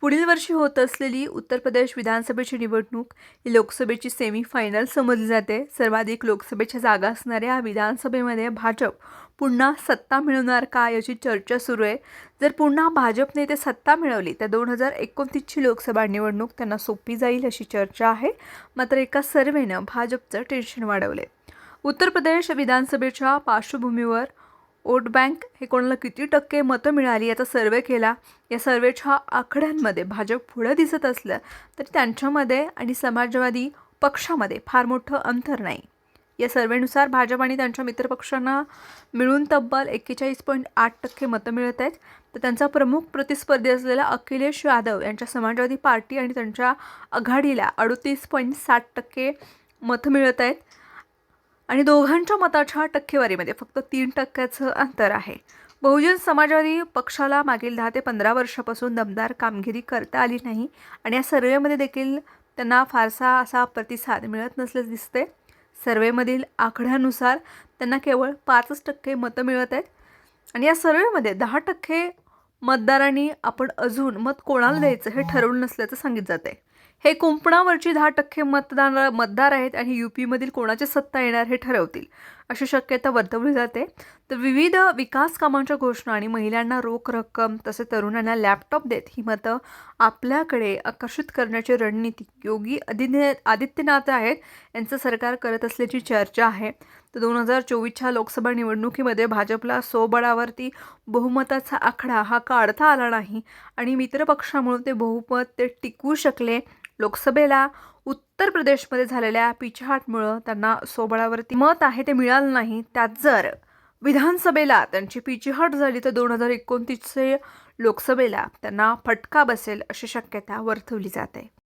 पुढील वर्षी होत असलेली उत्तर प्रदेश विधानसभेची निवडणूक ही लोकसभेची सेमीफायनल समजली जाते. सर्वाधिक लोकसभेच्या जागा असणाऱ्या विधानसभेमध्ये भाजप पुन्हा सत्ता मिळवणार का याची चर्चा सुरू आहे. जर पुन्हा भाजपने ते सत्ता मिळवली तर 2029ची लोकसभा निवडणूक त्यांना सोपी जाईल अशी चर्चा आहे. मात्र एका सर्व्हेनं भाजपचं टेन्शन वाढवले. उत्तर प्रदेश विधानसभेच्या पार्श्वभूमीवर वोट बँक हे कोणाला किती टक्के मतं मिळाली याचा सर्वे केला. या सर्वेच्या आकड्यांमध्ये भाजप पुढे दिसत असलं तरी त्यांच्यामध्ये आणि समाजवादी पक्षामध्ये फार मोठं अंतर नाही. या सर्वेनुसार भाजप आणि त्यांच्या मित्रपक्षांना मिळून तब्बल 41.8% मतं मिळत आहेत. तर त्यांचा प्रमुख प्रतिस्पर्धी असलेला अखिलेश यादव यांच्या समाजवादी पार्टी आणि त्यांच्या आघाडीला 38.7% मतं मिळत आहेत आणि दोघांच्या मताच्या टक्केवारीमध्ये फक्त 3% अंतर आहे. बहुजन समाजवादी पक्षाला मागील 10 ते 15 वर्षापासून दमदार कामगिरी करता आली नाही आणि या सर्वेमध्ये देखील त्यांना फारसा असा प्रतिसाद मिळत नसल्याचे दिसते. सर्वेमधील आकड्यानुसार त्यांना केवळ 5% मतं मिळत आहेत आणि या सर्वेमध्ये 10% मतदारांनी आपण अजून मत कोणाला द्यायचं हे ठरवलं नसल्याचं सांगितलं जाते. हे कुंपणावरची 10% मतदार आहेत आणि यूपीमधील कोणाची सत्ता येणार हे ठरवतील अशी शक्यता वर्तवली जाते. तर विविध विकास कामांच्या घोषणा आणि महिलांना रोख रक्कम तसेच तरुणांना लॅपटॉप देत ही मतं आपल्याकडे आकर्षित करण्याची रणनीती योगी आदित्यनाथ आहेत यांचं सरकार करत असल्याची चर्चा आहे. तर 2024च्या लोकसभा निवडणुकीमध्ये भाजपला स्वबळावरती बहुमताचा आकडा हा काढता आला नाही आणि मित्रपक्षामुळे ते बहुमत ते टिकवू शकले. लोकसभेला उत्तर प्रदेशमध्ये झालेल्या पिछाहाटमुळं त्यांना स्वबळावरती मत आहे ते मिळालं नाही. त्यात जर विधानसभेला त्यांची पिछाहाट झाली तर 2029चे लोकसभेला त्यांना फटका बसेल अशी शक्यता वर्तवली जाते.